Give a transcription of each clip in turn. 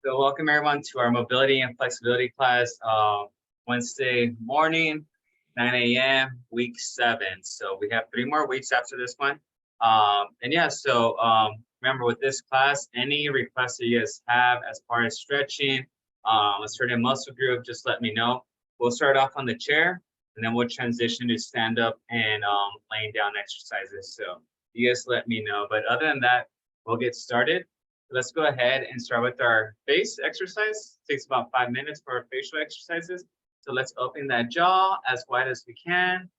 So welcome everyone to our mobility and flexibility class, Wednesday morning, 9 a.m., week 7. So we have 3 more weeks after this one. Remember with this class, any requests that you guys have as far as stretching, a certain muscle group, just let me know. We'll start off on the chair and then we'll transition to stand up and laying down exercises. So you guys let me know. But other than that, we'll get started. Let's go ahead and start with our face exercise. It takes about 5 minutes for our facial exercises. So let's open that jaw as wide as we can.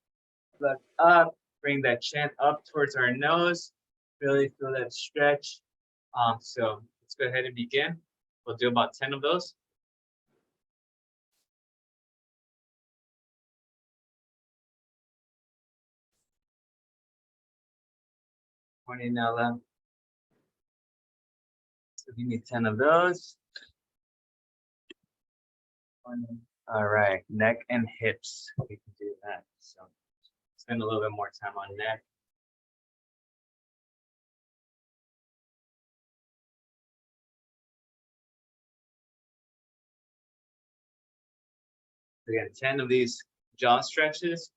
Look up, bring that chin up towards our nose. Really feel that stretch. So let's go ahead and begin. We'll do about 10 of those. Morning, Nella. So give me 10 of those. All right, neck and hips. We can do that. So spend a little bit more time on neck. Again, 10 of these jaw stretches.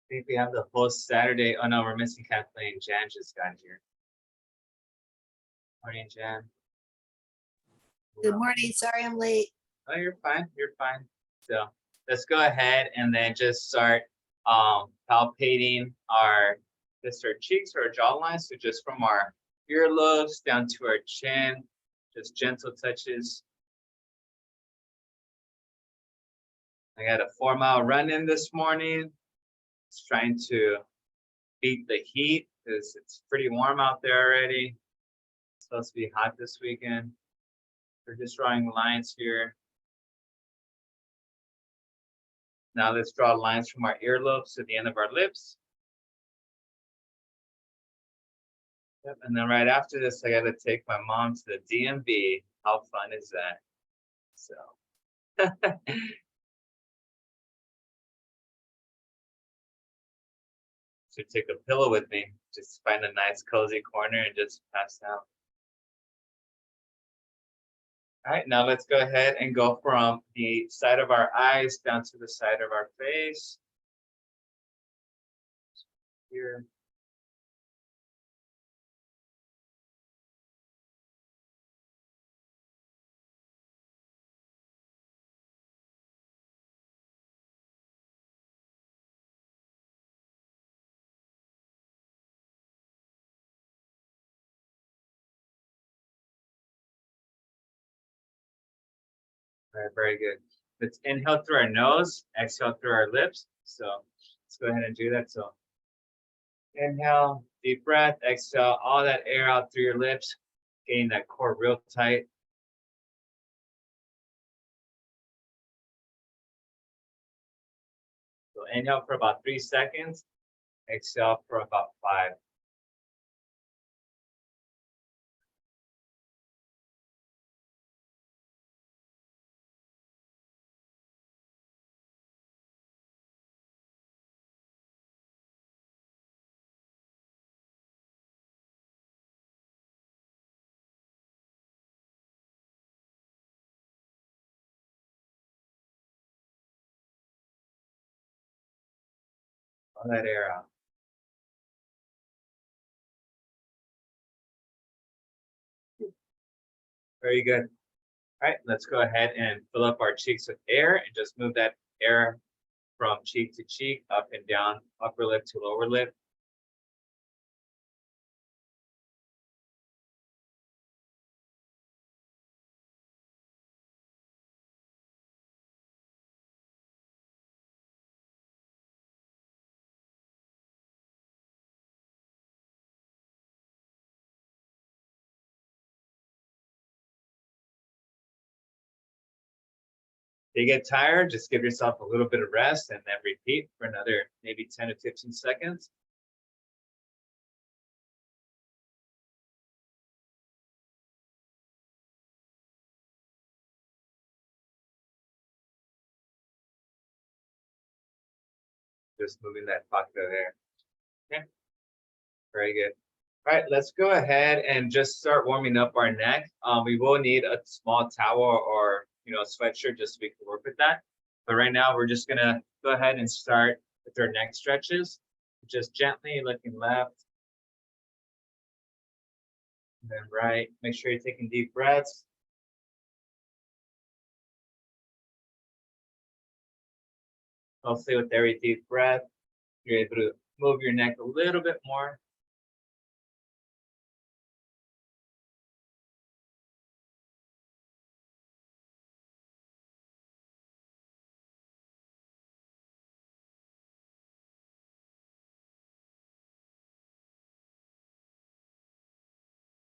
I think we have the whole Saturday. Oh no, we're missing Kathleen. Jan just got here. Morning, Jan. Good morning. Sorry I'm late. Oh, you're fine. You're fine. So let's go ahead and then just start palpating our cheeks or our jawline. So just from our earlobes down to our chin, just gentle touches. I got a 4-mile run in this morning. Just trying to beat the heat because it's pretty warm out there already. It's supposed to be hot this weekend. We're just drawing lines here. Now let's draw lines from our earlobes to the end of our lips. Yep, and then right after this, I gotta take my mom to the DMV. How fun is that? So. Should take a pillow with me. Just find a nice cozy corner and just pass out. All right, now let's go ahead and go from the side of our eyes down to the side of our face. Here. All right, very good. Let's inhale through our nose, exhale through our lips. So let's go ahead and do that. So inhale, deep breath, exhale all that air out through your lips, getting that core real tight. So inhale for about 3 seconds, exhale for about 5. All that air out. Very good. All right, let's go ahead and fill up our cheeks with air and just move that air from cheek to cheek, up and down, upper lip to lower lip. If you get tired, just give yourself a little bit of rest and then repeat for another maybe 10 to 15 seconds. Just moving that pocket of air. Okay, very good. All right, let's go ahead and just start warming up our neck. We will need a small towel or sweatshirt just so we can work with that. But right now we're just gonna go ahead and start with our neck stretches. Just gently looking left and then right. Make sure you're taking deep breaths. Hopefully with every deep breath, you're able to move your neck a little bit more.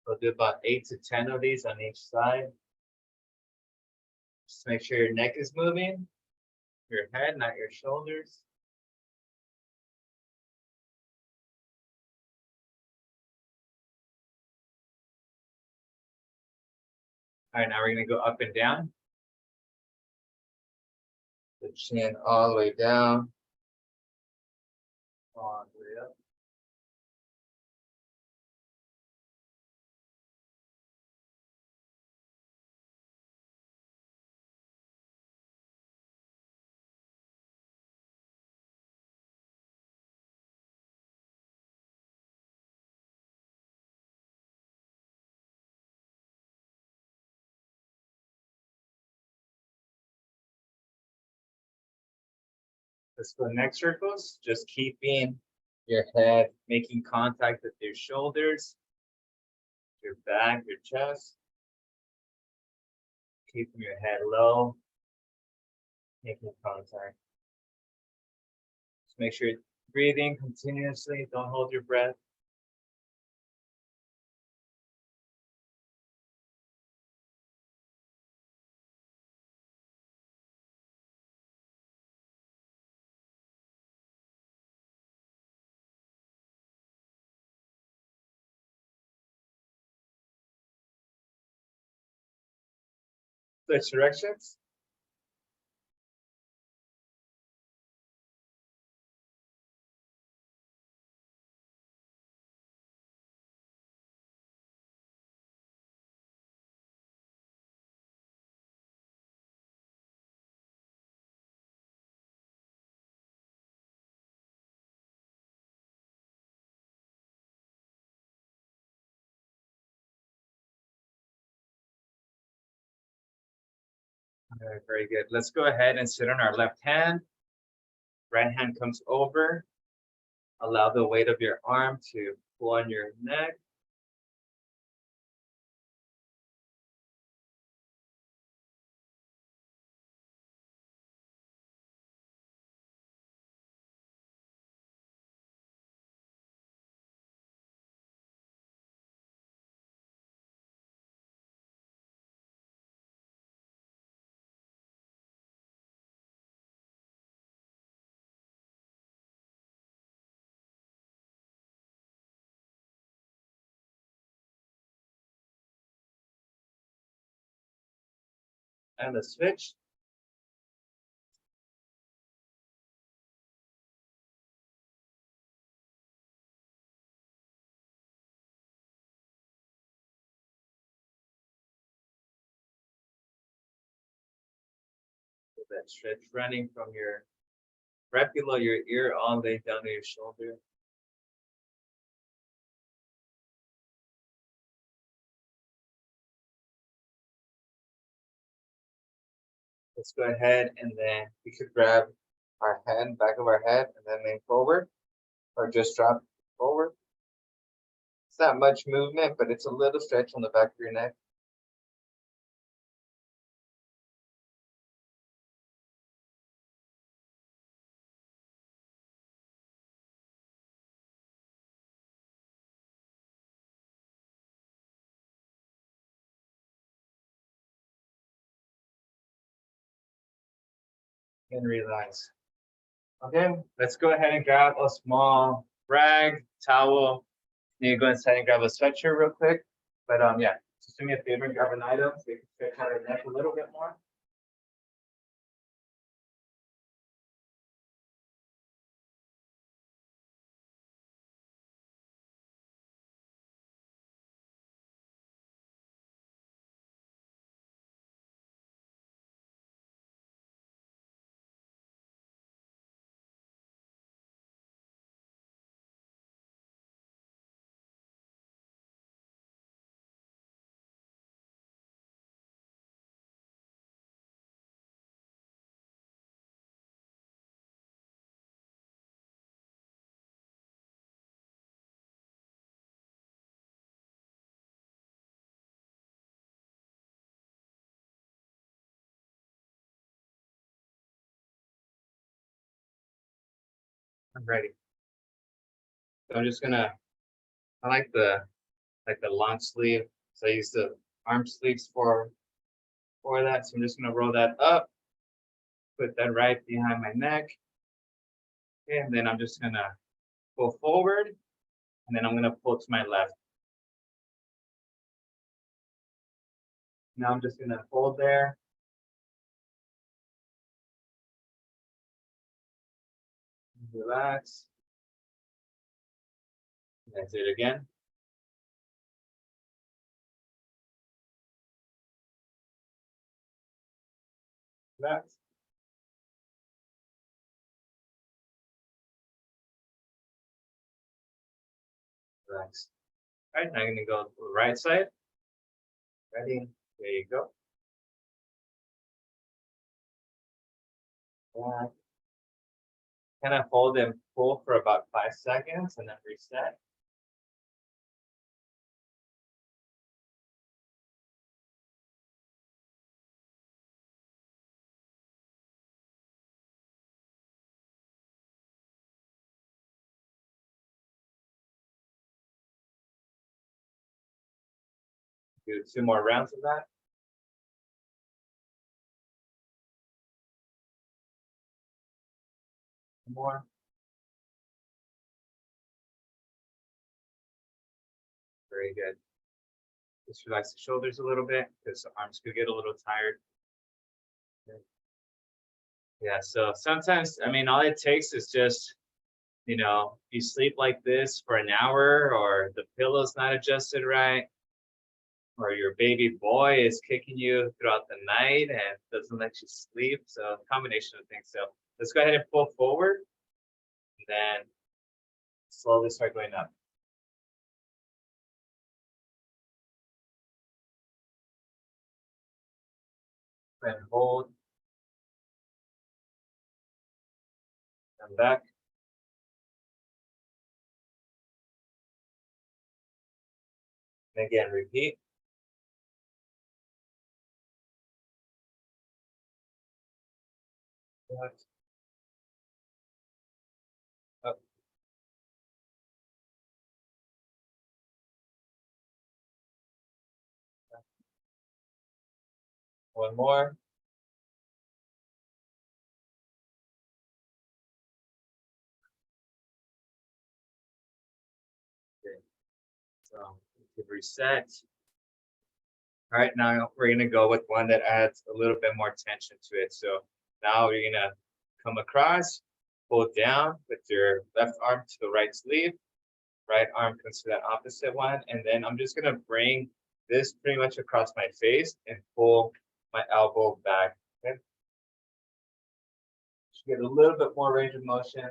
We'll do about 8 to 10 of these on each side. Just make sure your neck is moving, your head, not your shoulders. All right, now we're gonna go up and down. The chin all the way down, all the way up. Let's go neck circles. Just keeping your head making contact with your shoulders, your back, your chest. Keeping your head low, making contact. Just make sure you're breathing continuously. Don't hold your breath. Switch directions. All right, very good. Let's go ahead and sit on our left hand. Right hand comes over. Allow the weight of your arm to pull on your neck. And the switch. That stretch running from your right below your ear all the way down to your shoulder. Let's go ahead and then we could grab our head, back of our head, and then lean forward, or just drop forward. It's not much movement, but it's a little stretch on the back of your neck. And relax. Okay, let's go ahead and grab a small rag, towel. You go inside and grab a sweatshirt real quick. But yeah, just do me a favor and grab an item so you can stretch out your neck a little bit more. I'm ready. So I'm just gonna, I like the long sleeve. So I use the arm sleeves for that. So I'm just gonna roll that up, put that right behind my neck. Okay, and then I'm just gonna pull forward, and then I'm gonna pull to my left. Now I'm just gonna hold there. Relax. Let's do it again. Relax. Relax. All right, now I'm gonna go to the right side. Ready? There you go. Yeah. Kind of hold and pull for about 5 seconds and then reset. Do 2 more rounds of that. More. Very good. Just relax the shoulders a little bit because the arms could get a little tired. Yeah, so sometimes, I mean, all it takes is just, you sleep like this for an hour, or the pillow's not adjusted right, or your baby boy is kicking you throughout the night and doesn't let you sleep. So a combination of things. So let's go ahead and pull forward, and then slowly start going up. And hold. And back. And again, repeat. Up. One more. Okay. So you can reset. All right, now we're gonna go with one that adds a little bit more tension to it. So now you're gonna come across, pull down with your left arm to the right sleeve, right arm comes to that opposite one, and then I'm just gonna bring this pretty much across my face and pull my elbow back. Okay. Just get a little bit more range of motion.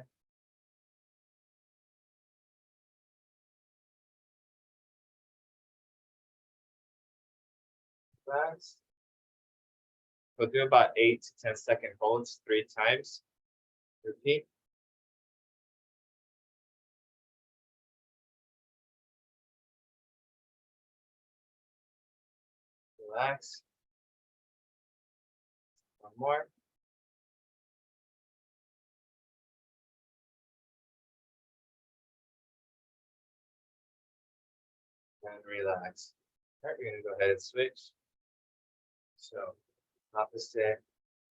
Relax. We'll do about 8 to 10 second holds 3 times. Repeat. Relax. One more. And relax. All right, we're gonna go ahead and switch. So opposite,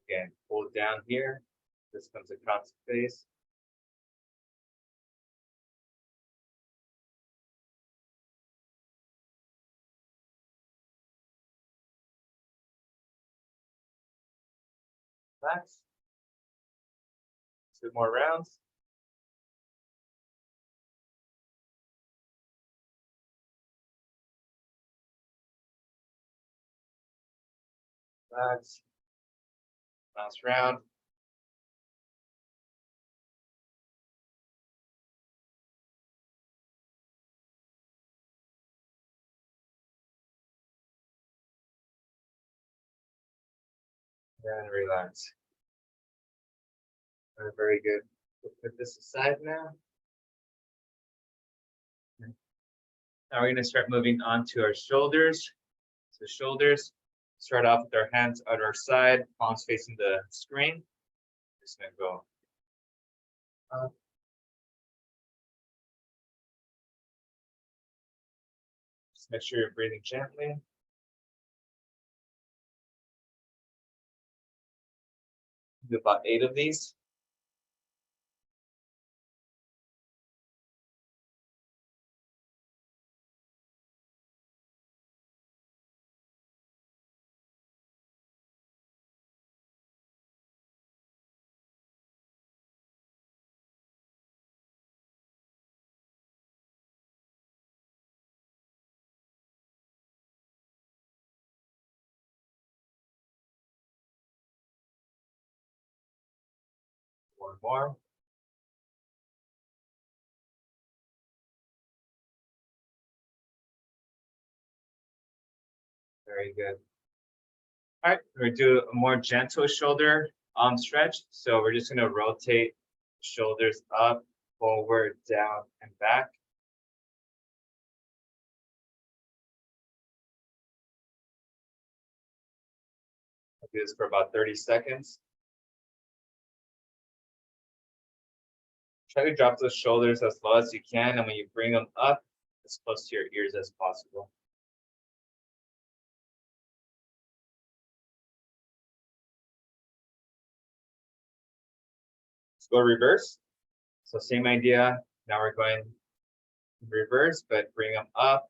again, pull down here. This comes across the face. Relax. 2 more rounds. Relax. Last round. And relax. Very good. We'll put this aside now. Now we're going to start moving on to our shoulders. So shoulders, start off with our hands at our side, palms facing the screen. Just going to go up Just make sure you're breathing gently. Do about 8 of these. One more. Very good. All right, we're gonna do a more gentle shoulder stretch. So we're just gonna rotate shoulders up, forward, down, and back. I'll do this for about 30 seconds. Try to drop those shoulders as low as you can, and when you bring them up, as close to your ears as possible. Let's go reverse. So same idea. Now we're going reverse, but bring them up.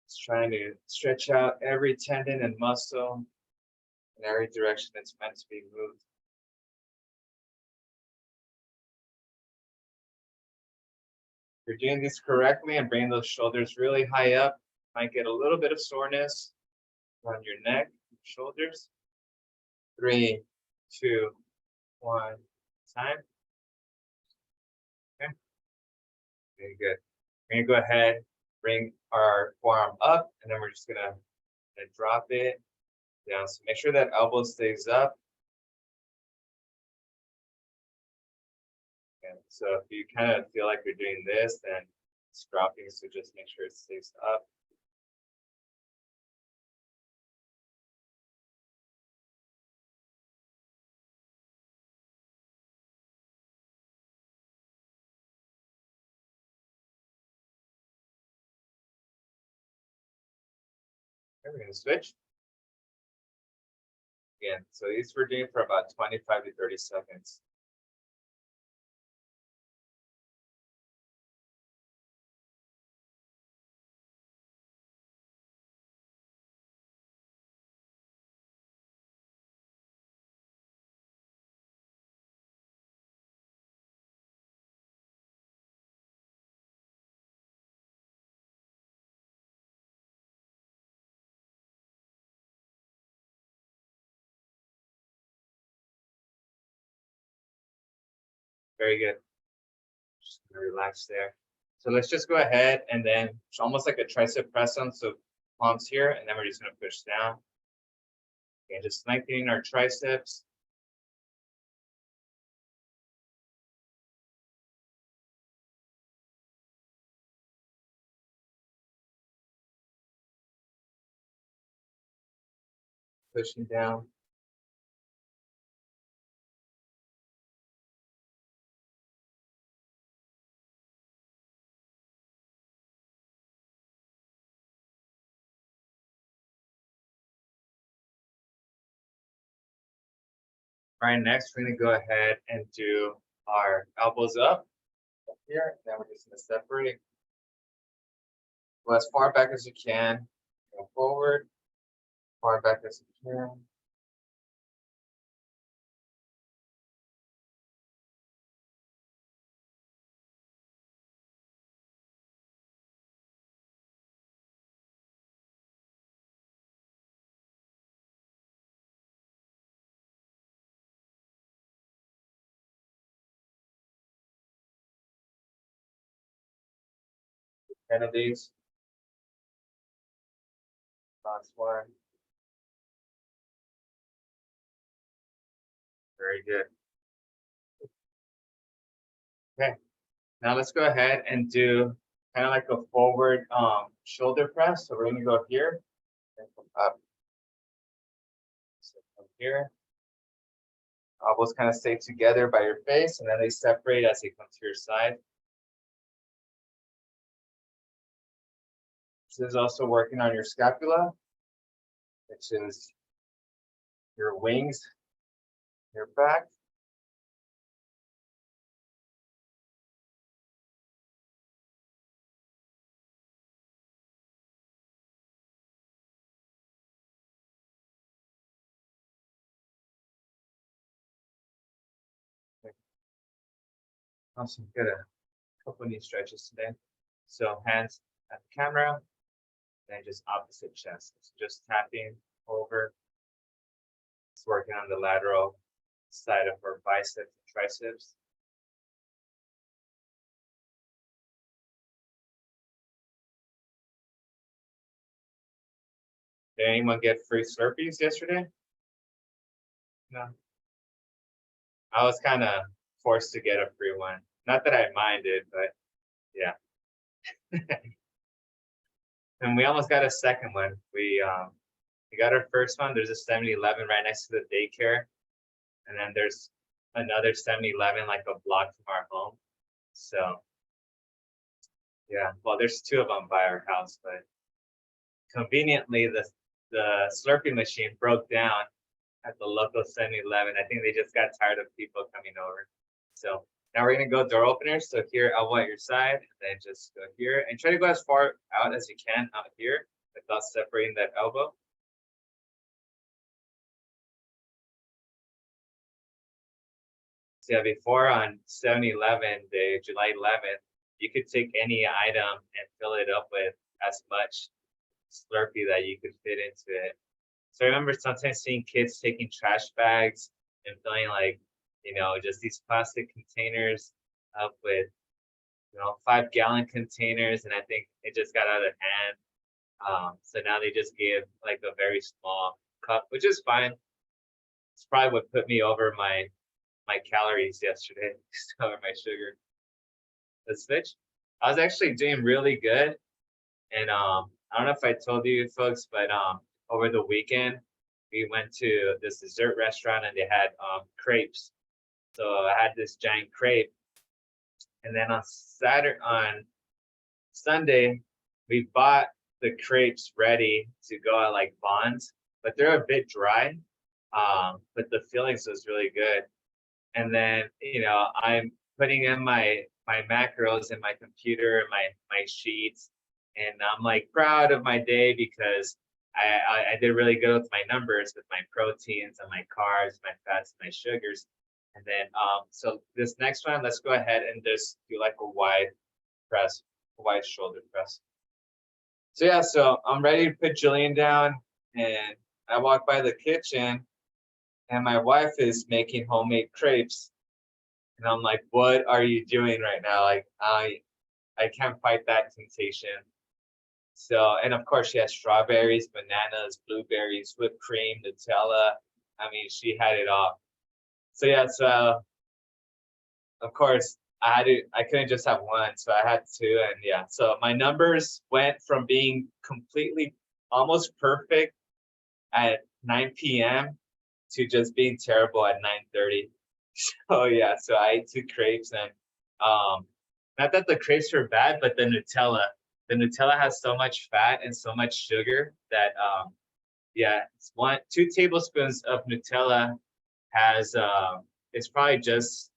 Just trying to stretch out every tendon and muscle in every direction it's meant to be moved. If you're doing this correctly and bringing those shoulders really high up, you might get a little bit of soreness around your neck, shoulders. 3, 2, 1, time. Okay. Very good. We're gonna go ahead, bring our forearm up, and then we're just gonna drop it down. So make sure that elbow stays up. And so if you kind of feel like you're doing this, then it's dropping. So just make sure it stays up. Okay, we're gonna switch. Again, so these we're doing for about 25 to 30 seconds. Very good. Just gonna relax there. So let's just go ahead and then it's almost like a tricep press on. So palms here, and then we're just gonna push down. Okay, just lengthening our triceps. Pushing down. All right, next we're gonna go ahead and do our elbows up here. Then we're just gonna separate. Go as far back as you can. Go forward. Far back as you can. Ten of these. Last one. Very good. Okay. Now let's go ahead and do kind of like a forward shoulder press. So we're gonna go here and come up. So from here. Elbows kind of stay together by your face, and then they separate as they come to your side. This is also working on your scapula, which is your wings, your back. Awesome, good. A couple knee stretches today. So hands at the camera, and just opposite chest. So just tapping over. It's working on the lateral side of our biceps and triceps. Did anyone get free Slurpees yesterday? No. I was kind of forced to get a free one. Not that I minded, but yeah. And we almost got a second one. We got our first one. There's a 7-Eleven right next to the daycare, and then there's another 7-Eleven like a block from our home. So yeah, well, there's two of them by our house, but conveniently the Slurpee machine broke down at the local 7-Eleven. I think they just got tired of people coming over. So now we're gonna go door openers. So here, elbow at your side, and then just go here and try to go as far out as you can out here without separating that elbow. So yeah, before on 7-Eleven Day, July 11th, you could take any item and fill it up with as much Slurpee that you could fit into it. So I remember sometimes seeing kids taking trash bags and filling like, just these plastic containers up with, 5-gallon containers. And I think it just got out of hand. So now they just give like a very small cup, which is fine. It's probably what put me over my calories yesterday, over my sugar. Let's switch. I was actually doing really good. And I don't know if I told you folks, but over the weekend, we went to this dessert restaurant and they had crepes. So I had this giant crepe. And then on Sunday, we bought the crepes ready to go at like Bonds, but they're a bit dry. But the fillings was really good. And then, I'm putting in my macros in my computer, my sheets, and I'm like proud of my day because I did really good with my numbers, with my proteins and my carbs, my fats, my sugars. And then, so this next one, let's go ahead and just do like a wide press, a wide shoulder press. So yeah, so I'm ready to put Jillian down, and I walk by the kitchen and my wife is making homemade crepes. And I'm like, what are you doing right now? Like, I can't fight that temptation. So, and of course she has strawberries, bananas, blueberries, whipped cream, Nutella. I mean, she had it all. So yeah, so of course I couldn't just have one, so I had two. And yeah, so my numbers went from being completely almost perfect at 9 p.m. to just being terrible at 9:30. So yeah, so I ate two crepes, and not that the crepes were bad, but the Nutella has so much fat and so much sugar that yeah, it's 2 tablespoons of Nutella has it's probably just,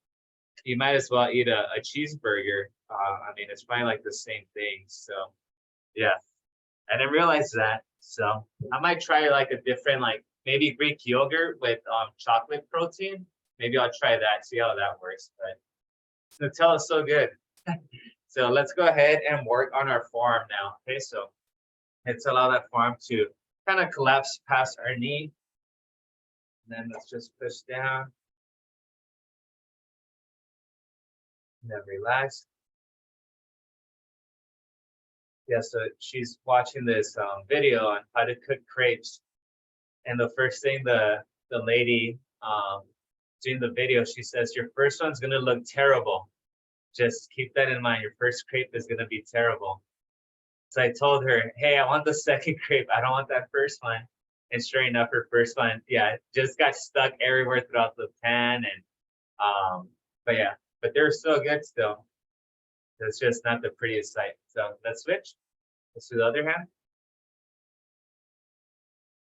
you might as well eat a cheeseburger. I mean, it's probably like the same thing. So yeah, I didn't realize that. So I might try like a different, like maybe Greek yogurt with chocolate protein. Maybe I'll try that, see how that works. But Nutella is so good. So let's go ahead and work on our forearm now. Okay, so let's allow that forearm to kind of collapse past our knee. And then let's just push down. And then relax. Yeah, so she's watching this video on how to cook crepes. And the first thing the lady doing the video, she says, your first one's gonna look terrible. Just keep that in mind. Your first crepe is gonna be terrible. So I told her, hey, I want the second crepe. I don't want that first one. And sure enough, her first one, yeah, just got stuck everywhere throughout the pan. And but yeah, but they're so good still. It's just not the prettiest sight. So let's switch. Let's do the other hand.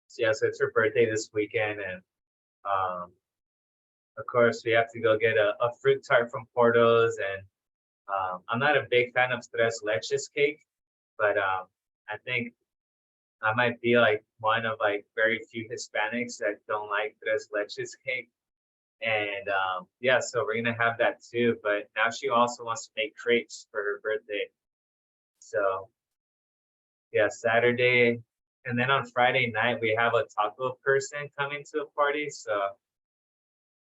So yeah, so it's her birthday this weekend, and of course we have to go get a fruit tart from Porto's, and I'm not a big fan of tres leches cake, but I think I might be like one of like very few Hispanics that don't like tres leches cake. And yeah, so we're gonna have that too. But now she also wants to make crepes for her birthday. So yeah, Saturday, and then on Friday night we have a taco person coming to the party. So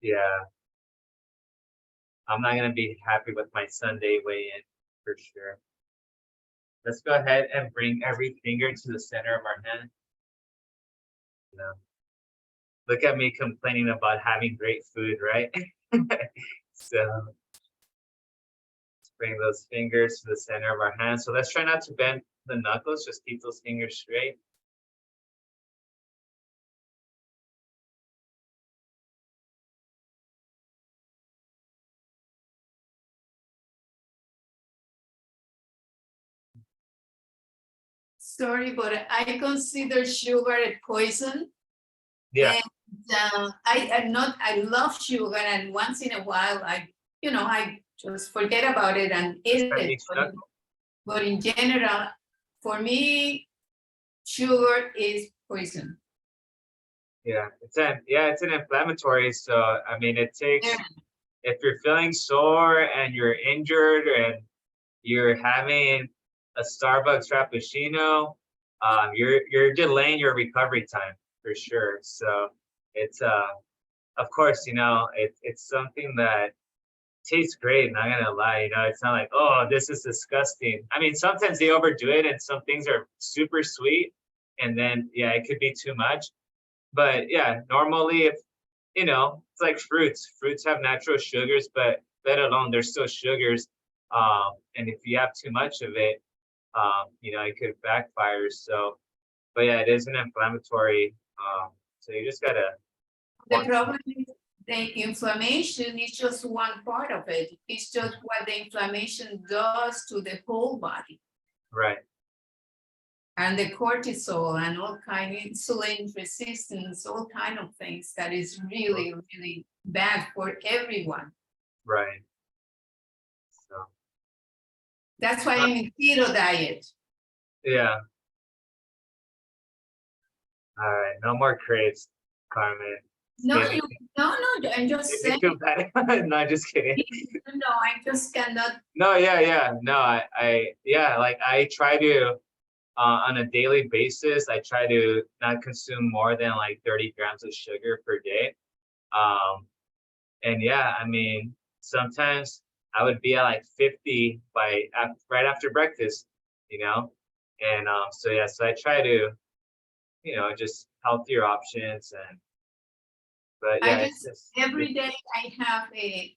yeah, I'm not gonna be happy with my Sunday weigh-in for sure. Let's go ahead and bring every finger to the center of our hand. No. Look at me complaining about having great food, right? So let's bring those fingers to the center of our hand. So let's try not to bend the knuckles, just keep those fingers straight. Sorry, but I consider sugar a poison. Yeah, And I love sugar, and once in a while I just forget about it and eat that it. each knuckle. But in general, for me, sugar is poison. Yeah, it's an inflammatory. So I mean, it takes, Yeah. if you're feeling sore and you're injured and you're having a Starbucks Frappuccino, you're delaying your recovery time for sure. So it's of course, it's something that tastes great, not gonna lie. It's not like, oh, this is disgusting. I mean, sometimes they overdo it and some things are super sweet, and then yeah, it could be too much. But yeah, normally if it's like fruits. Fruits have natural sugars, but let alone they're still sugars. And if you have too much of it, it could backfire. So, but yeah, it is an inflammatory. So you just gotta. The problem is the inflammation is just one part of it. It's just what the inflammation does to the whole body. Right. And the cortisol and all kind of insulin resistance, all kind of things that is really, really bad for everyone. Right. So. That's why I'm in keto diet. Yeah. All right. No more crepes, Carmen. No, Getting- no, I'm just Is saying. it too bad? No, just kidding. No, I just cannot. No, yeah. No, I try to, on a daily basis, I try to not consume more than like 30 grams of sugar per day. And yeah, I mean, sometimes I would be at like 50 right after breakfast, and so yeah, so I try to, just healthier options, but yeah, it's just Every day I have a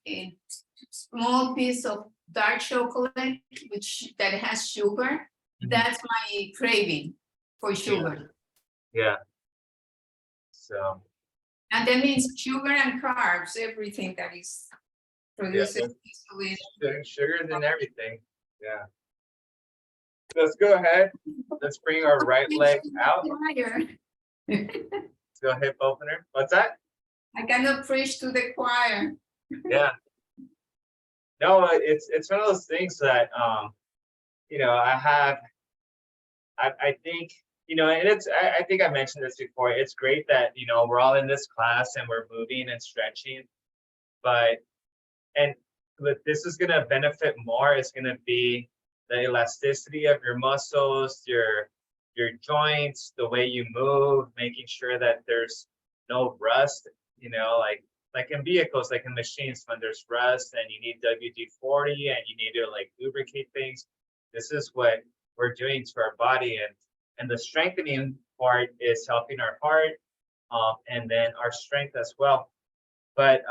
small piece of dark chocolate, that has sugar. Mhm. That's my craving for sugar. Yeah. So And that means sugar and carbs, everything that is produced easily. sugars and everything. Yeah. Let's go ahead. Let's bring our right leg out. Let's go hip opener. What's that? I cannot preach to the choir. Yeah. No, it's one of those things that I think, and I think I mentioned this before. It's great that we're all in this class and we're moving and stretching, but this is gonna benefit more. It's gonna be the elasticity of your muscles, your joints, the way you move, making sure that there's no rust, like in vehicles, like in machines, when there's rust and you need WD-40 and you need to like lubricate things. This is what we're doing to our body, and the strengthening part is helping our heart, and then our strength as well. But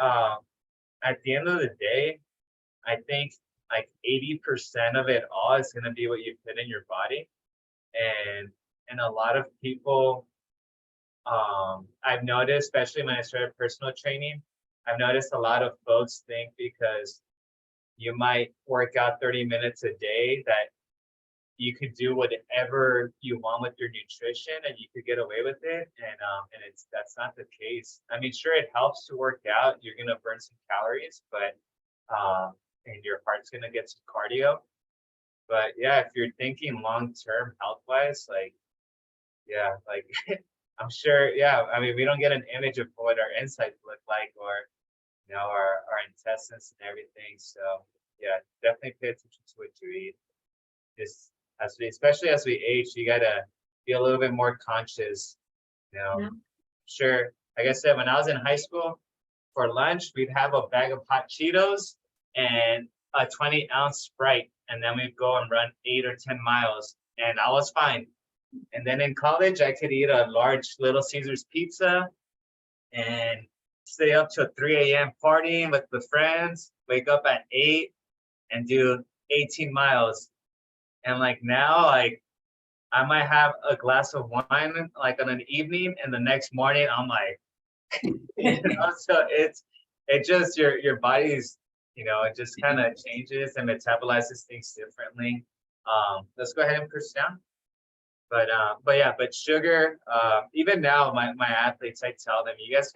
at the end of the day, I think like 80% of it all is going to be what you put in your body. And a lot of people, I've noticed, especially when I started personal training, I've noticed a lot of folks think because you might work out 30 minutes a day that you could do whatever you want with your nutrition and you could get away with it. And that's not the case. I mean, sure, it helps to work out. You're gonna burn some calories, but and your heart's gonna get some cardio. But yeah, if you're thinking long-term health-wise, like, yeah, like I'm sure, yeah, I mean, we don't get an image of what our insides look like or, our intestines and everything. So yeah, definitely pay attention to what you eat. Just especially as we age, you gotta be a little bit more conscious, you know. Yeah. Sure, like I said, when I was in high school, for lunch, we'd have a bag of hot Cheetos and a 20-ounce Sprite, and then we'd go and run 8 or 10 miles, and I was fine. And then in college, I could eat a large Little Caesars pizza and stay up till 3 a.m. partying with the friends, wake up at 8 and do 18 miles. And like now, like I might have a glass of wine like on an evening, and the next morning I'm like, so it just your body's, it just kind of changes and metabolizes things differently. Let's go ahead and push down. But yeah, but sugar, even now my athletes, I tell them, you guys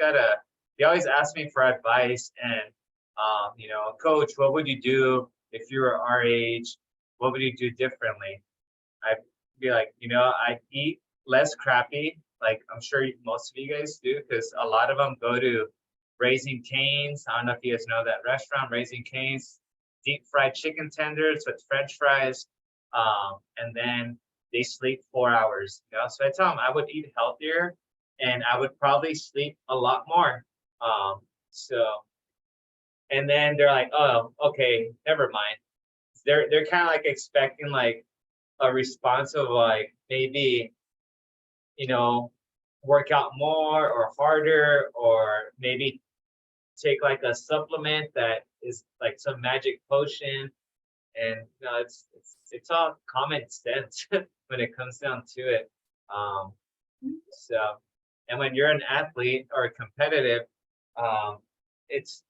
they always ask me for advice and coach, what would you do if you were our age? What would you do differently? I'd be like, I eat less crappy, like I'm sure most of you guys do, because a lot of them go to Raising Cane's. I don't know if you guys know that restaurant, Raising Cane's, deep fried chicken tenders with French fries, and then they sleep 4 hours. So I tell them I would eat healthier, and I would probably sleep a lot more. And then they're like, oh, okay, never mind. They're kind of like expecting like a response of like maybe, work out more or harder, or maybe take like a supplement that is like some magic potion. And it's all common sense when it comes down to it. So, and when you're an athlete or competitive, it's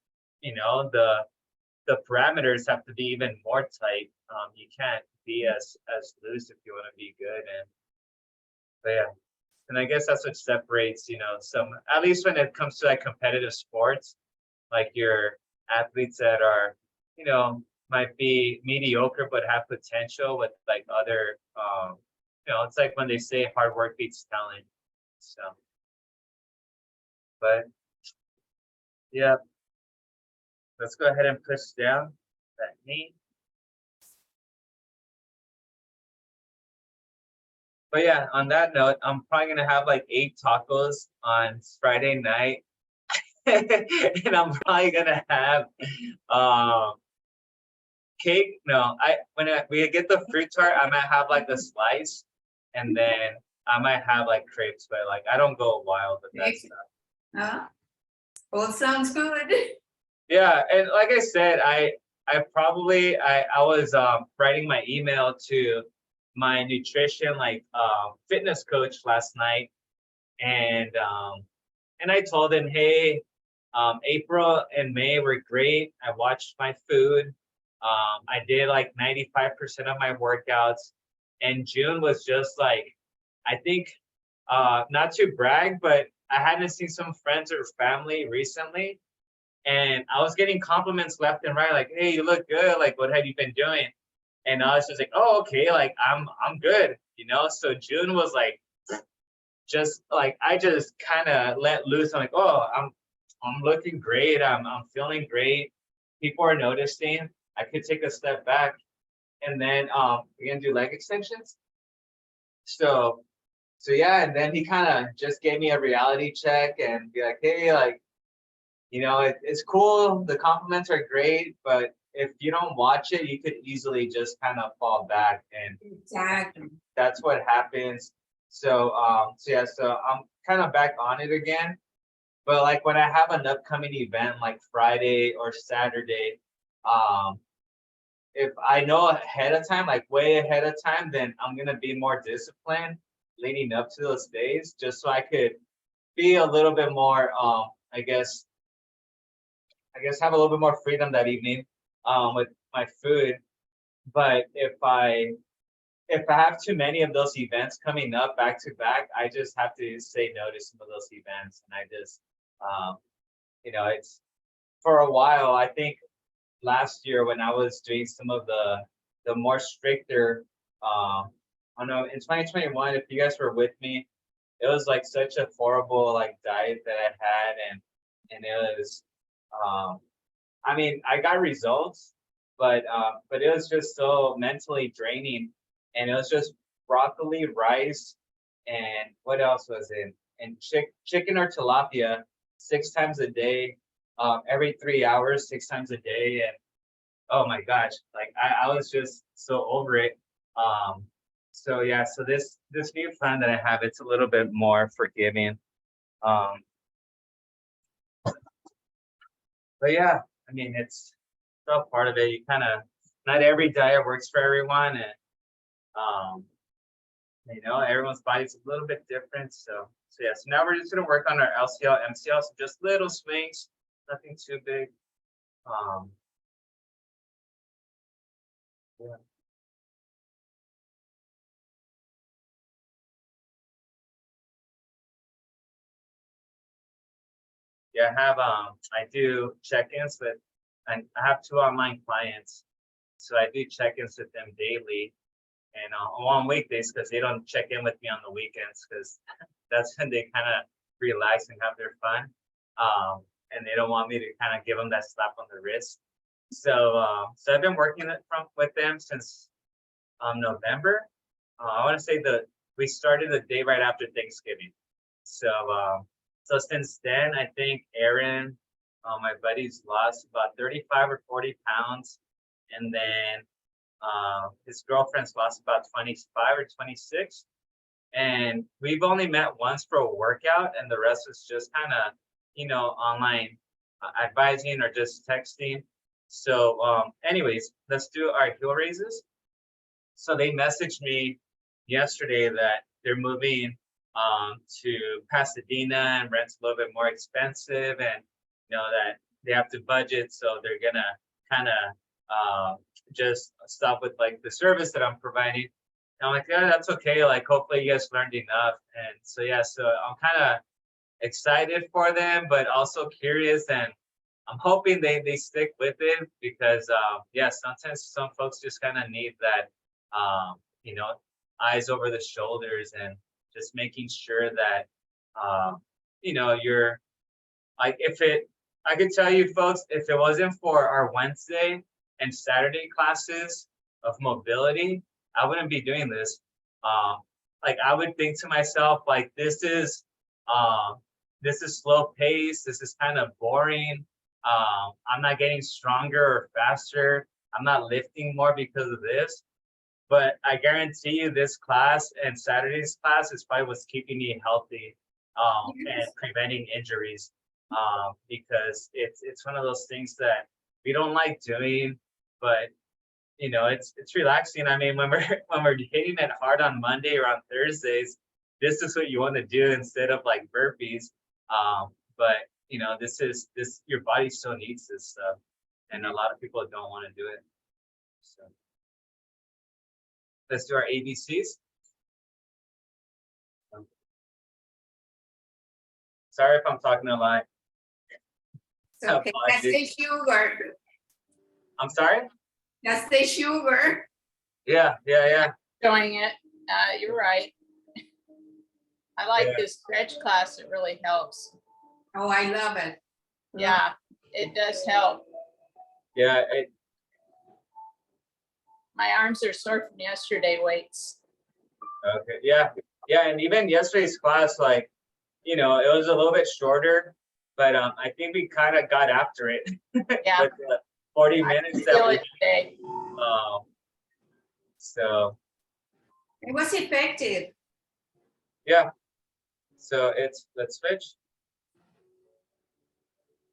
the parameters have to be even more tight. You can't be as loose if you want to be good. But yeah, and I guess that's what separates, some, at least when it comes to like competitive sports, like your athletes that are, might be mediocre but have potential with like other, it's like when they say hard work beats talent. So, but yeah, let's go ahead and push down that knee. But yeah, on that note, I'm probably gonna have like 8 tacos on Friday night. And I'm probably gonna have cake. No, we get the fruit tart, I might have like a slice, and then I might have like crepes, but like I don't go wild with that stuff. All sounds good. Yeah, and like I said, I was writing my email to my nutrition fitness coach last night, and I told him, hey, April and May were great. I watched my food. I did like 95% of my workouts, and June was just like, I think, not to brag, but I hadn't seen some friends or family recently, and I was getting compliments left and right, like, hey, you look good, like what have you been doing? And I was just like, oh, okay, like I'm good, So June was like, just like I just kind of let loose. I'm like, oh, I'm looking great. I'm feeling great. People are noticing. I could take a step back, and then we're gonna do leg extensions. So yeah, and then he kind of just gave me a reality check and be like, hey, like, it's cool. The compliments are great, but if you don't watch it, you could easily just kind of fall back, and Exactly. that's what happens. So yeah, so I'm kind of back on it again. But like when I have an upcoming event like Friday or Saturday, if I know ahead of time, like way ahead of time, then I'm gonna be more disciplined leading up to those days, just so I could be a little bit more, I guess have a little bit more freedom that evening with my food. But if I if I have too many of those events coming up back to back, I just have to say no to some of those events. And I just, you know, it's for a while, I think last year when I was doing some of the more stricter, I don't know, in 2021, if you guys were with me, it was like such a horrible like diet that I had, and it was, I mean, I got results, but it was just so mentally draining, and it was just broccoli, rice, and what else was it? And chicken or tilapia 6 times a day, every 3 hours, 6 times a day, and oh my gosh, like I was just so over it. So yeah, so this new plan that I have, it's a little bit more forgiving. Um, but yeah, I mean, it's still part of it. You kind of, not every diet works for everyone, and um, you know, everyone's body's a little bit different. So yeah, so now we're just gonna work on our LCL, MCL, so just little swings, nothing too big. Yeah. Yeah, I do check-ins with, and I have 2 online clients, so I do check-ins with them daily, and on weekdays because they don't check in with me on the weekends because that's when they kind of relax and have their fun, and they don't want me to kind of give them that slap on the wrist. So I've been working with them since November. I want to say we started the day right after Thanksgiving. So since then, I think Aaron, my buddy's lost about 35 or 40 pounds. And then his girlfriend's lost about 25 or 26. And we've only met once for a workout, and the rest is just kind of, online advising or just texting. So anyways, let's do our heel raises. So they messaged me yesterday that they're moving to Pasadena, and rent's a little bit more expensive, and that they have to budget, so they're gonna kind of just stop with like the service that I'm providing. And I'm like, yeah, that's okay. Like, hopefully you guys learned enough. And so yeah, so I'm kind of excited for them, but also curious, and I'm hoping they stick with it because yeah, sometimes some folks just kind of need that you know, eyes over the shoulders, and just making sure that you're like, I can tell you folks, if it wasn't for our Wednesday and Saturday classes of mobility, I wouldn't be doing this. Like, I would think to myself, like, this is slow pace, this is kind of boring. I'm not getting stronger or faster, I'm not lifting more because of this. But I guarantee you this class and Saturday's class is probably what's keeping me healthy and preventing injuries, because it's one of those things that we don't like doing, but it's relaxing. I mean, when we're hitting it hard on Monday or on Thursdays, this is what you want to do instead of like burpees. But this your body still needs this stuff, and a lot of people don't want to do it. So let's do our ABCs. Sorry if I'm talking a lot. It's okay. That's the sugar. I'm sorry? That's the sugar. Yeah. Doing it. You're right. I like this stretch class. It really helps. Oh, I love it. Yeah, it does help. Yeah. My arms are sore from yesterday weights. Okay. Yeah. And even yesterday's class, like, it was a little bit shorter, but I think we kind of got after it. Yeah. With the 40 minutes that we today. So it was effective. Yeah. So let's switch.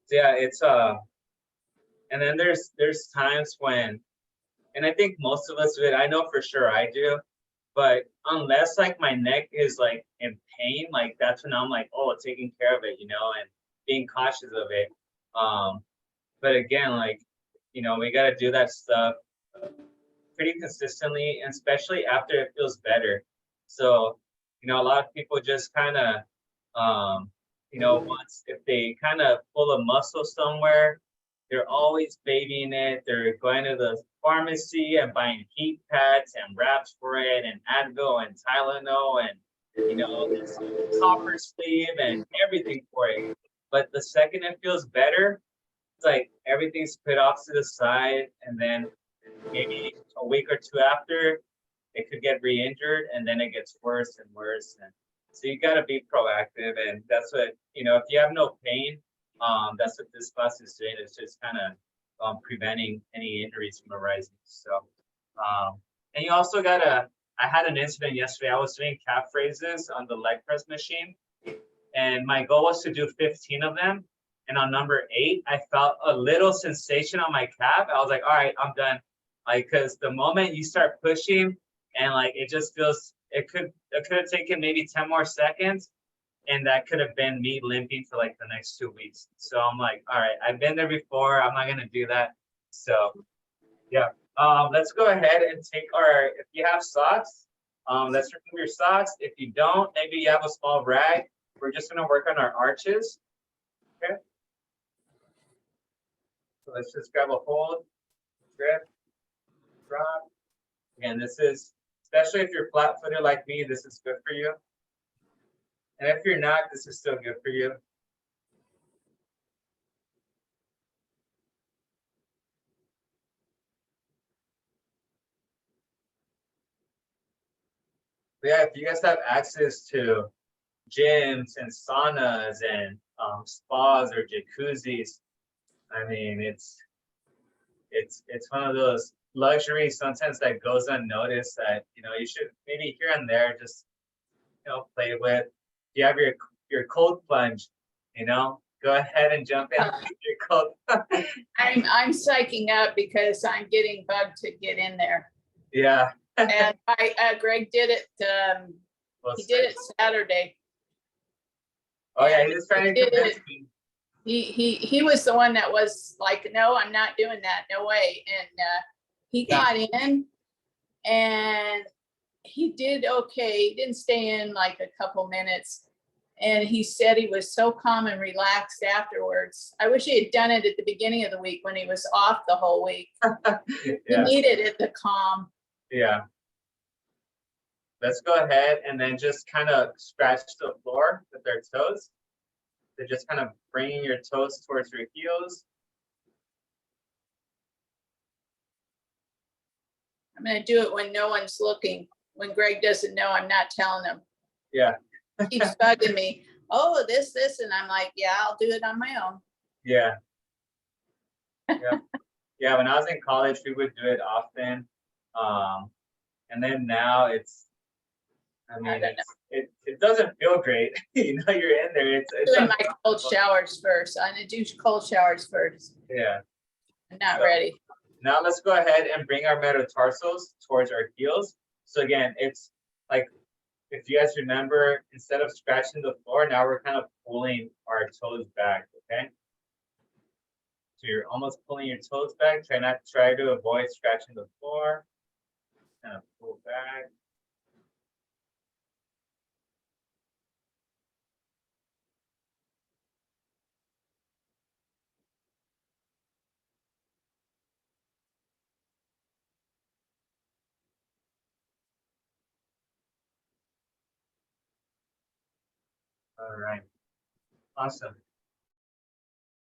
So yeah, it's and then there's times when, and I think most of us do it, I know for sure I do, but unless like my neck is like in pain, like that's when I'm like, oh, taking care of it, and being cautious of it. But again, like, we got to do that stuff pretty consistently, and especially after it feels better. So, you know, a lot of people just kind of, you know, once if they kind of pull a muscle somewhere, they're always babying it. They're going to the pharmacy and buying heat pads and wraps for it, and Advil and Tylenol, and you know, this copper sleeve and everything for it. But the second it feels better, it's like everything's put off to the side, and then maybe a week or two after, it could get re-injured, and then it gets worse and worse. And so you got to be proactive, and that's what, you know, if you have no pain, that's what this class is doing. It's just kind of preventing any injuries from arising. So, and you also gotta. I had an incident yesterday. I was doing calf raises on the leg press machine, and my goal was to do 15 of them. And on number 8, I felt a little sensation on my calf. I was like, all right, I'm done. Like, cause the moment you start pushing and like, it just feels, it could have taken maybe 10 more seconds, and that could have been me limping for like the next 2 weeks. So I'm like, all right, I've been there before. I'm not gonna do that. So yeah, let's go ahead and take our, if you have socks, let's remove your socks. If you don't, maybe you have a small rag. We're just gonna work on our arches, okay? So let's just grab a hold, grip, drop. Again, this is, especially if you're flat-footed like me, this is good for you. And if you're not, this is still good for you. But yeah, if you guys have access to gyms and saunas and spas or jacuzzis, I mean, it's one of those luxuries sometimes that goes unnoticed that, you know, you should maybe here and there just, you know, play with. You have your cold plunge, you know, go ahead and jump in your cold. I'm psyching up because I'm getting bugged to get in there. Yeah. And Greg did it, Well, he did it Saturday. oh yeah, he was trying to convince me. He was the one that was like, no, I'm not doing that, no way. And he got in and he did okay. He didn't stay in like a couple minutes. And he said he was so calm and relaxed afterwards. I wish he had done it at the beginning of the week when he was off the whole week. He Yeah. needed it, the calm. Yeah. Let's go ahead and then just kind of scratch the floor with our toes. So just kind of bringing your toes towards your heels. I'm gonna do it when no one's looking. When Greg doesn't know, I'm not telling him. Yeah. He keeps bugging me. Oh, this, and I'm like, yeah, I'll do it on my own. Yeah. Yeah. Yeah. When I was in college, we would do it often. And then now it's, I mean, it doesn't feel great. You know, you're in there. It's Doing my cold showers first. I'm gonna do cold showers first. yeah. I'm not So- ready. Now let's go ahead and bring our metatarsals towards our heels. So again, it's like, if you guys remember, instead of scratching the floor, now we're kind of pulling our toes back, okay? So you're almost pulling your toes back. Try to avoid scratching the floor. Kind of pull back. All right, awesome.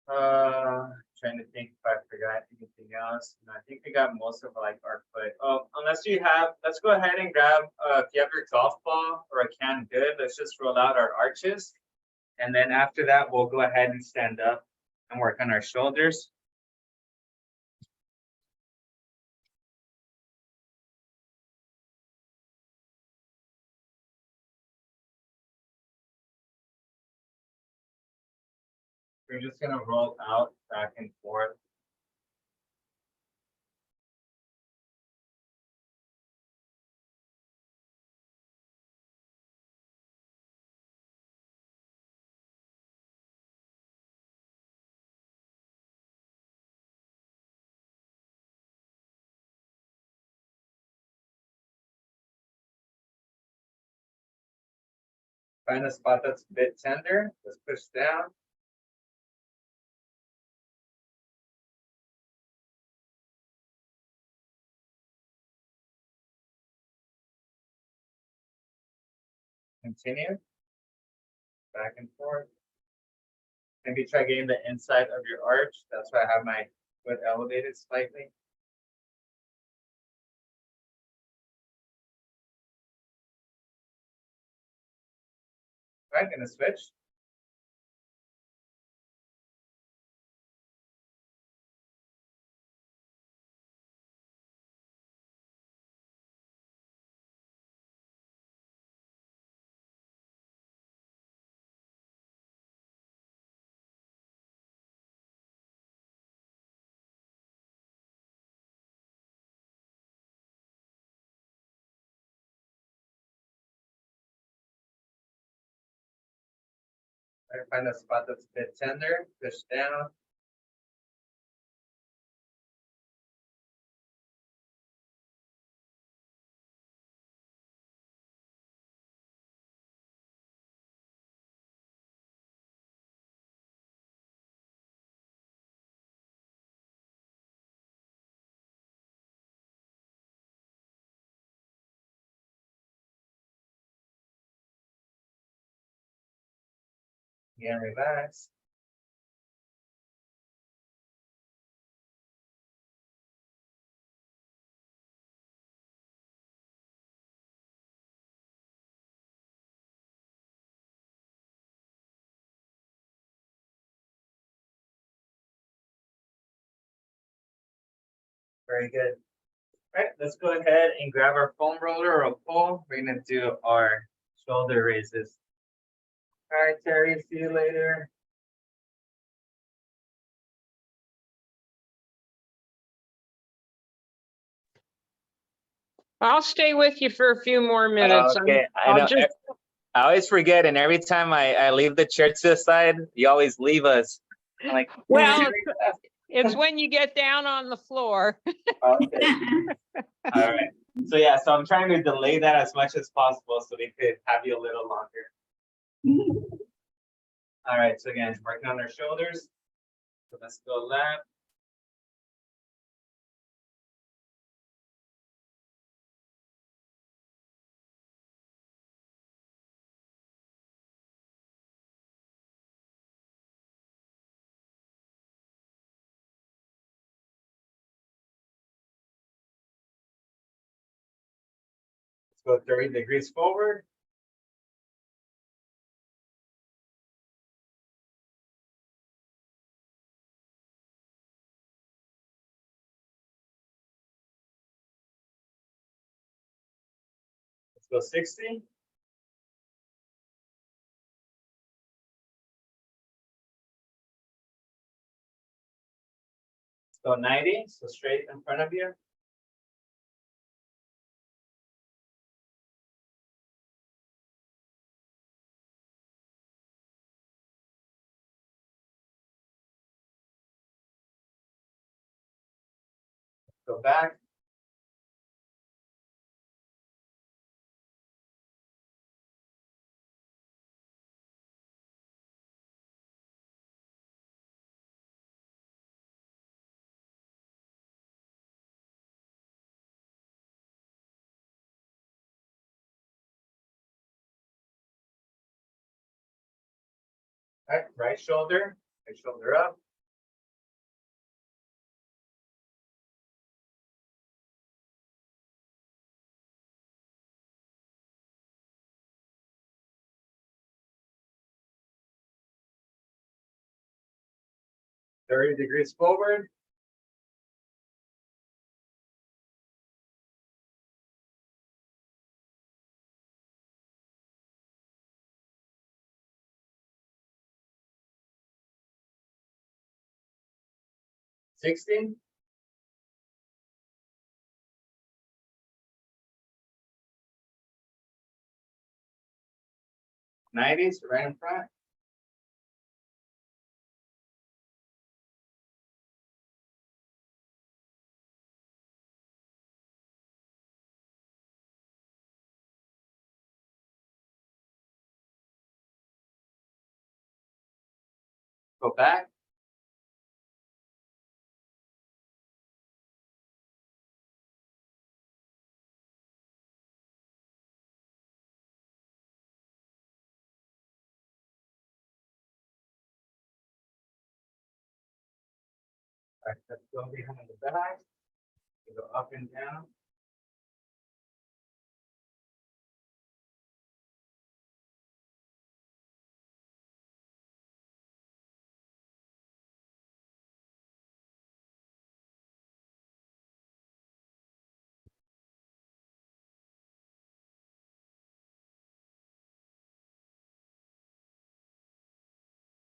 Trying to think if I forgot anything else. No, I think we got most of like our foot. Oh, unless you have, let's go ahead and grab, if you have your golf ball or a can, good. Let's just roll out our arches. And then after that, we'll go ahead and stand up and work on our shoulders. We're just gonna roll out back and forth. Find a spot that's a bit tender, just push down. Continue. Back and forth. Maybe try getting the inside of your arch. That's why I have my foot elevated slightly. All right, gonna switch. Try to find a spot that's a bit tender, push down. Again, relax. Very good. All right, let's go ahead and grab our foam roller or a pole. We're gonna do our shoulder raises. All right, Terry, see you later. I'll stay with you for a few more minutes. Okay, I I'll know. just- I always forget, and every time I leave the chair to the side, you always leave us. I'm like, Well, it's when you get down on the floor. okay. All right. So yeah, so I'm trying to delay that as much as possible so we could have you a little longer. All right, so again, working on our shoulders. So let's go left. Let's go 30 degrees forward. Let's go 60. Let's go 90, so straight in front of you. Go back. All right, right shoulder up. Thirty degrees forward. $60. $90, right in front. Go back. All right, let's go behind the back. We go up and down.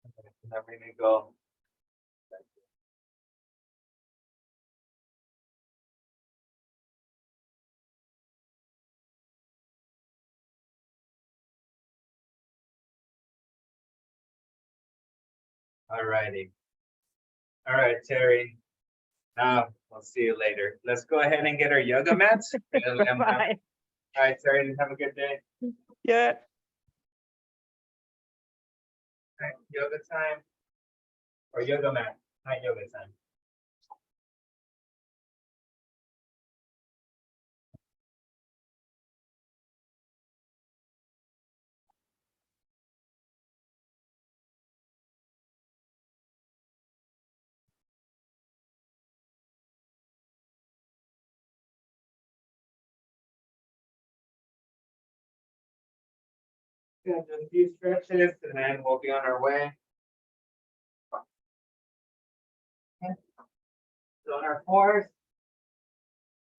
Okay, and then we're gonna go. All righty. All right, Terry. We'll see you later. Let's go ahead and get our yoga mats. And let 'em have- Bye. All right, Terry, have a good day. Yeah. All right, yoga time. Or yoga mat, not yoga time. Gonna do a few stretches and then we'll be on our way. Okay. So on our fours,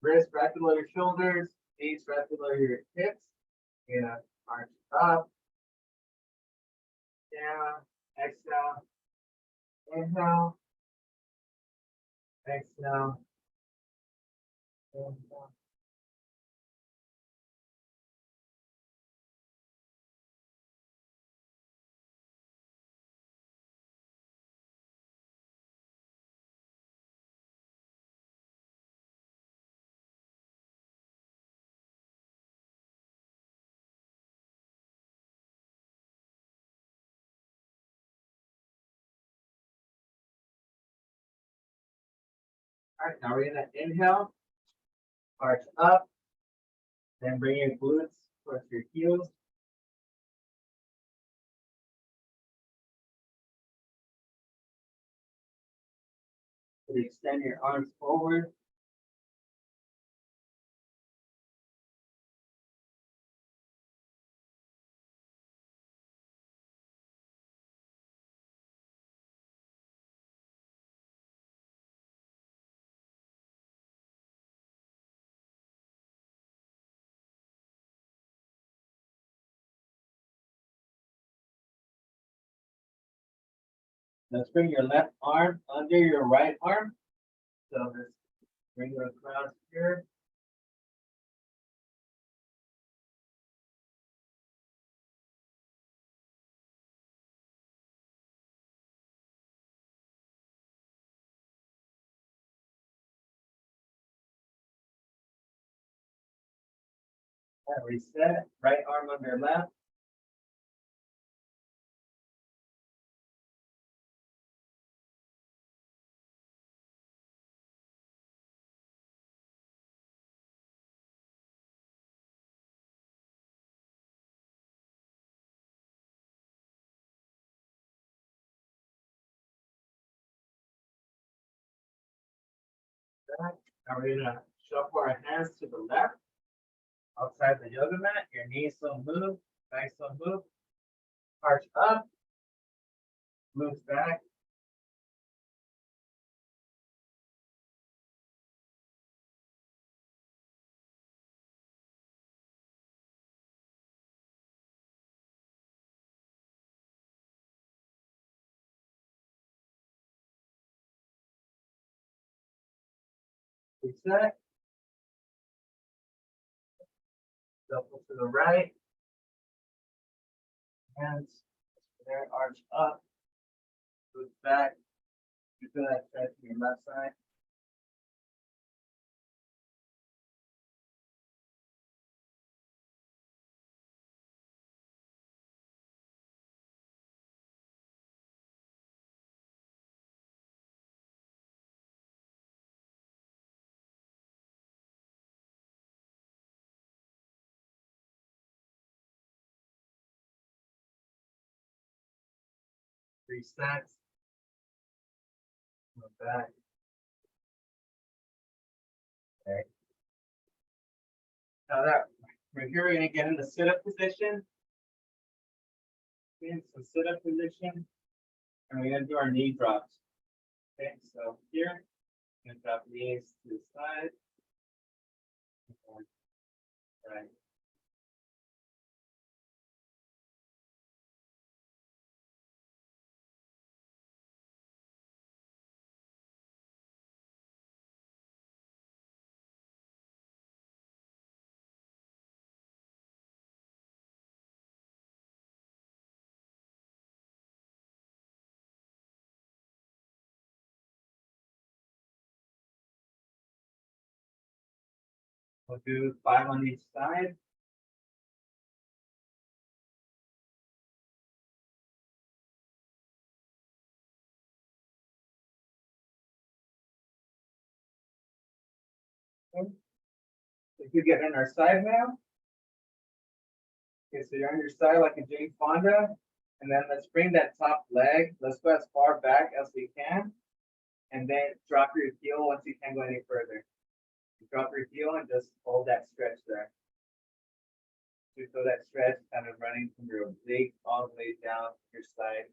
wrists right below your shoulders, knees right below your hips. You're gonna arch up, down, exhale, inhale, exhale, inhale. All right, now we're gonna inhale, arch up, then bring your glutes towards your heels. Extend your arms forward. Let's bring your left arm under your right arm. So let's bring it across here. And reset, right arm under left. Back. Now we're gonna shuffle our hands to the left. Outside the yoga mat, your knees don't move, legs don't move. Arch up, moves back. Reset. Shuffle to the right. Hands there, arch up, move back. You feel that stretch in your left side. 3 sets. Go back. Okay. Now that we're here, we're gonna get in the sit-up position. In some sit-up position, and we're gonna do our knee drops. Okay, so here, gonna drop knees to the side. Right. We'll do 5 on each side. Okay. If you get on our side now. Okay, so you're on your side like a Jane Fonda, and then let's bring that top leg. Let's go as far back as we can, and then drop your heel once you can't go any further. You drop your heel and just hold that stretch there. You feel that stretch kind of running from your oblique all the way down your side.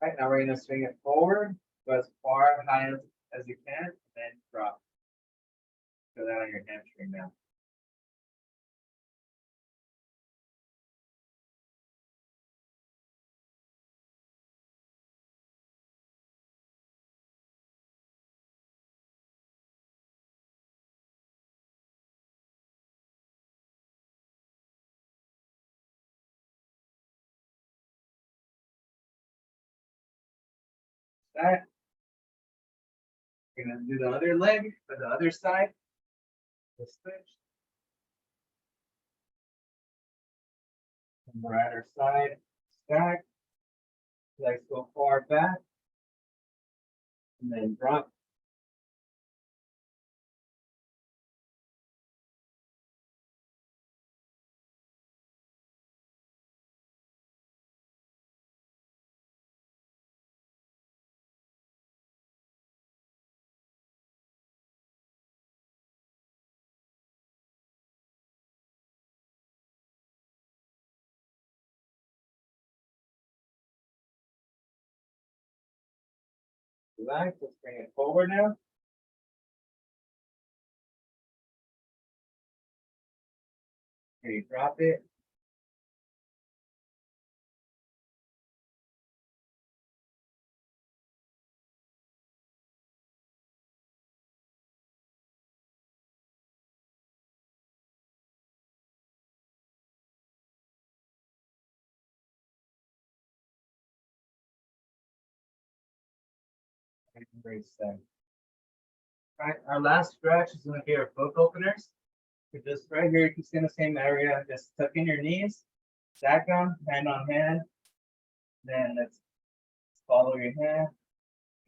Right, now we're gonna swing it forward, go as far high as you can, and then drop. Feel that on your hamstring now. That. We're gonna do the other leg for the other side. The switch. And we're at our side, stack. Legs go far back. And then drop. Relax, let's bring it forward now. Here you drop it. And raise that. All right, our last stretch is gonna be our book openers. So just right here, you can stay in the same area, just tuck in your knees, stack them, hand on hand. Then let's follow your hand.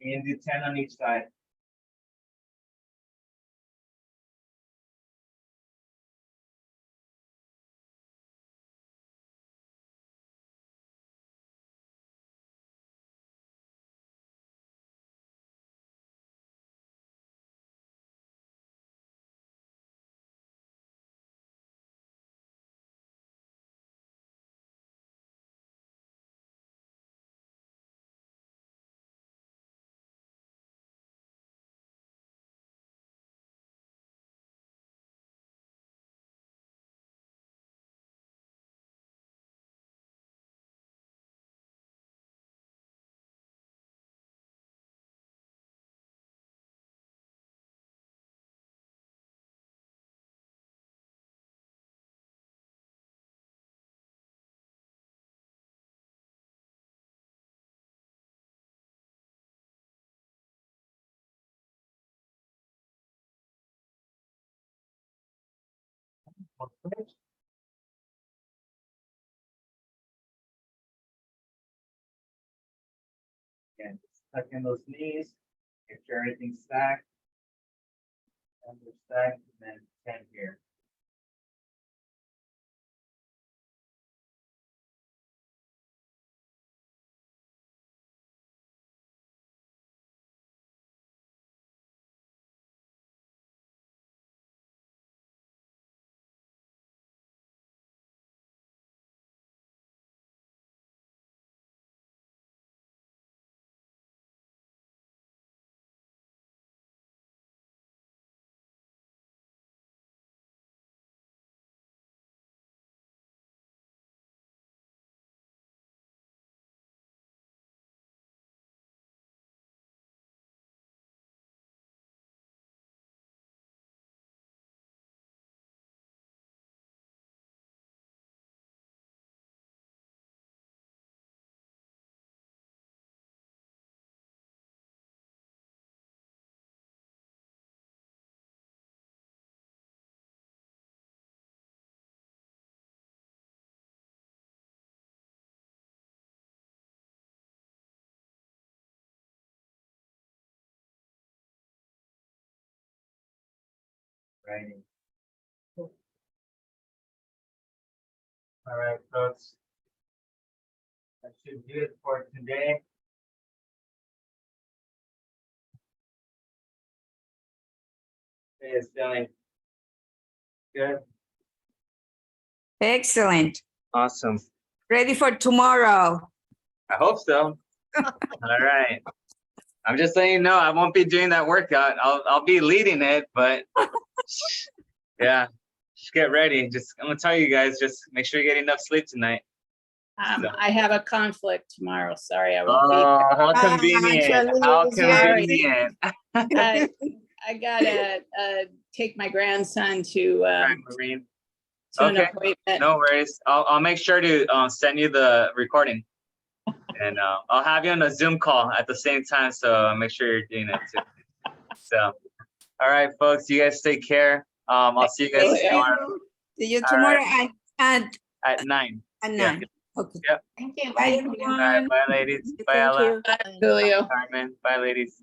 And do 10 on each side. Again, tuck in those knees, make sure everything's stacked. And we're stacked, and then 10 here. Right. All right, folks. That should do it for today. It is feeling good. Excellent. Awesome. Ready for tomorrow. I hope so. All right. I'm just letting you know, I won't be doing that workout. I'll be leading it, but yeah, just get ready. I'm gonna tell you guys, just make sure you get enough sleep tonight. I have a conflict tomorrow. Sorry, I won't be. Oh, how convenient. How Sorry. convenient. I gotta take my grandson to Right, Maureen. an Okay. appointment. No worries. I'll make sure to send you the recording. And I'll have you on a Zoom call at the same time, so make sure you're doing it too. So, all right, folks, you guys take care. I'll see you guys Thank you. tomorrow See you All tomorrow right. at at 9. 9. Okay. Yep. Thank you. Bye, All right, everyone. bye, ladies. Bye, Thank Ella. you. Julio. Carmen. Bye, ladies.